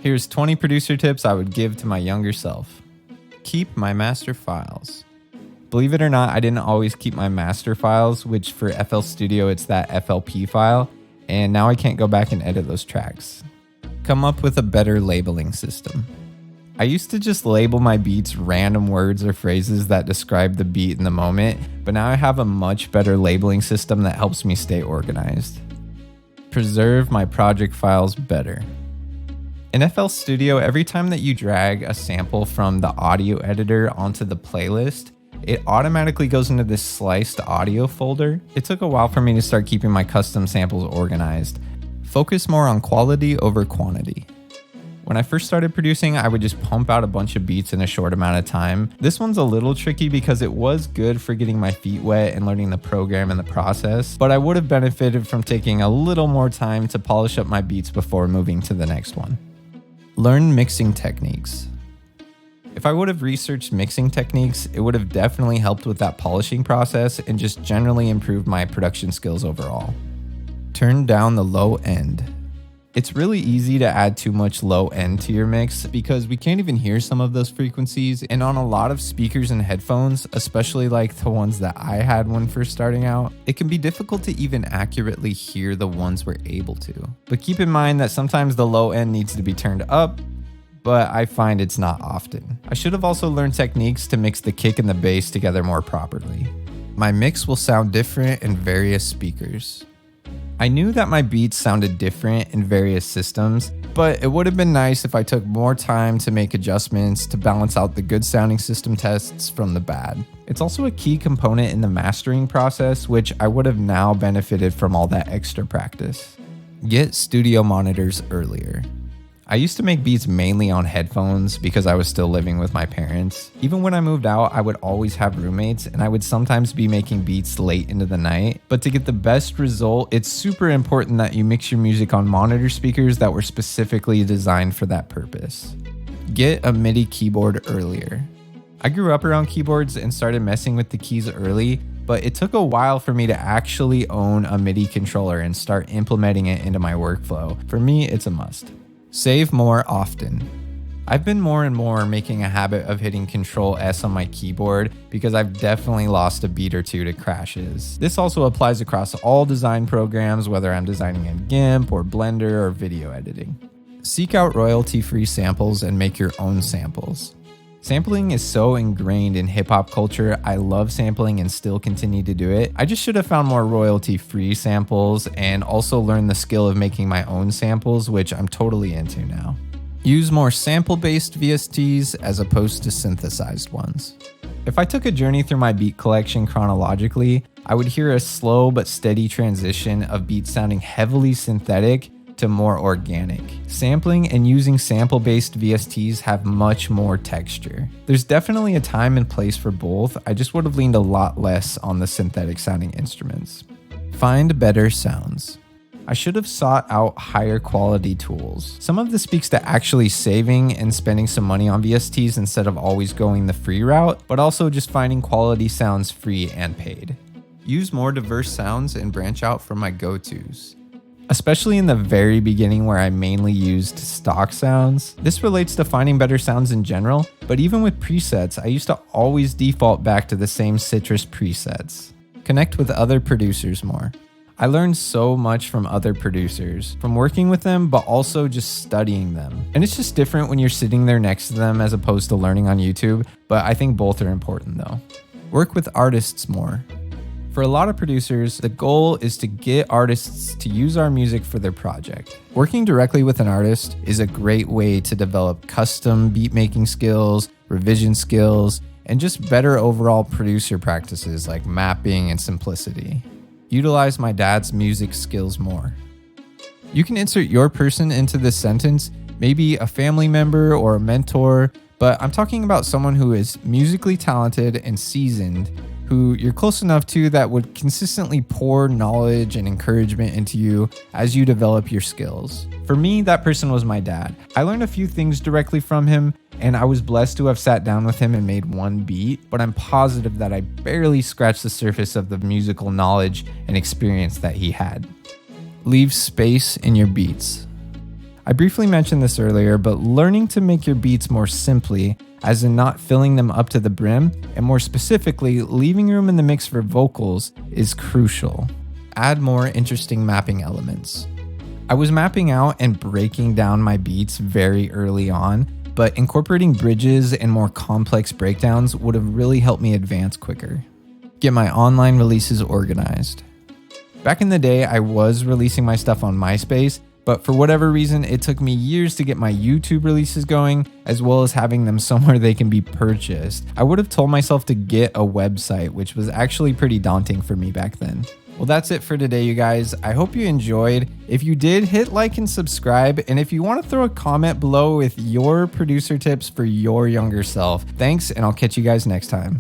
Here's 20 producer tips I would give to my younger self. Keep my master files. Believe it or not, I didn't always keep my master files, which for FL Studio, it's that FLP file, and now I can't go back and edit those tracks. Come up with a better labeling system. I used to just label my beats random words or phrases that describe the beat in the moment, but now I have a much better labeling system that helps me stay organized. Preserve my project files better. In FL Studio, every time that you drag a sample from the audio editor onto the playlist, it automatically goes into this sliced audio folder. It took a while for me to start keeping my custom samples organized. Focus more on quality over quantity. When I first started producing, I would just pump out a bunch of beats in a short amount of time. This one's a little tricky because it was good for getting my feet wet and learning the program and the process, but I would have benefited from taking a little more time to polish up my beats before moving to the next one. Learn mixing techniques. If I would have researched mixing techniques, it would have definitely helped with that polishing process and just generally improved my production skills overall. Turn down the low end. It's really easy to add too much low end to your mix because we can't even hear some of those frequencies, and on a lot of speakers and headphones, especially like the ones that I had when first starting out, it can be difficult to even accurately hear the ones we're able to. But keep in mind that sometimes the low end needs to be turned up, but I find it's not often. I should have also learned techniques to mix the kick and the bass together more properly. My mix will sound different in various speakers. I knew that my beats sounded different in various systems, but it would have been nice if I took more time to make adjustments to balance out the good sounding system tests from the bad. It's also a key component in the mastering process, which I would have now benefited from all that extra practice. Get studio monitors earlier. I used to make beats mainly on headphones because I was still living with my parents. Even when I moved out, I would always have roommates and I would sometimes be making beats late into the night. But to get the best result, it's super important that you mix your music on monitor speakers that were specifically designed for that purpose. Get a MIDI keyboard earlier. I grew up around keyboards and started messing with the keys early, but it took a while for me to actually own a MIDI controller and start implementing it into my workflow. For me, it's a must. Save more often. I've been more and more making a habit of hitting Control S on my keyboard because I've definitely lost a beat or two to crashes. This also applies across all design programs, whether I'm designing in GIMP or Blender or video editing. Seek out royalty-free samples and make your own samples. Sampling is so ingrained in hip-hop culture. I love sampling and still continue to do it. I just should have found more royalty-free samples and also learned the skill of making my own samples, which I'm totally into now. Use more sample-based VSTs as opposed to synthesized ones. If I took a journey through my beat collection chronologically, I would hear a slow but steady transition of beats sounding heavily synthetic to more organic. Sampling and using sample-based VSTs have much more texture. There's definitely a time and place for both. I just would have leaned a lot less on the synthetic sounding instruments. Find better sounds. I should have sought out higher quality tools. Some of this speaks to actually saving and spending some money on VSTs instead of always going the free route, but also just finding quality sounds free and paid. Use more diverse sounds and branch out from my go-tos. Especially in the very beginning where I mainly used stock sounds. This relates to finding better sounds in general, but even with presets, I used to always default back to the same citrus presets. Connect with other producers more. I learned so much from other producers, from working with them, but also just studying them. And it's just different when you're sitting there next to them as opposed to learning on YouTube, but I think both are important though. Work with artists more. For a lot of producers, the goal is to get artists to use our music for their project. Working directly with an artist is a great way to develop custom beat making skills, revision skills, and just better overall producer practices like mapping and simplicity. Utilize my dad's music skills more. You can insert your person into this sentence, maybe a family member or a mentor, but I'm talking about someone who is musically talented and seasoned, who you're close enough to that would consistently pour knowledge and encouragement into you as you develop your skills. For me, that person was my dad. I learned a few things directly from him, and I was blessed to have sat down with him and made one beat, but I'm positive that I barely scratched the surface of the musical knowledge and experience that he had. Leave space in your beats. I briefly mentioned this earlier, but learning to make your beats more simply, as in not filling them up to the brim, and more specifically, leaving room in the mix for vocals, is crucial. Add more interesting mapping elements. I was mapping out and breaking down my beats very early on, but incorporating bridges and more complex breakdowns would have really helped me advance quicker. Get my online releases organized. Back in the day, I was releasing my stuff on MySpace, but for whatever reason, it took me years to get my YouTube releases going, as well as having them somewhere they can be purchased. I would have told myself to get a website, which was actually pretty daunting for me back then. Well, that's it for today, you guys. I hope you enjoyed. If you did, hit like and subscribe. And if you want to throw a comment below with your producer tips for your younger self, thanks, and I'll catch you guys next time.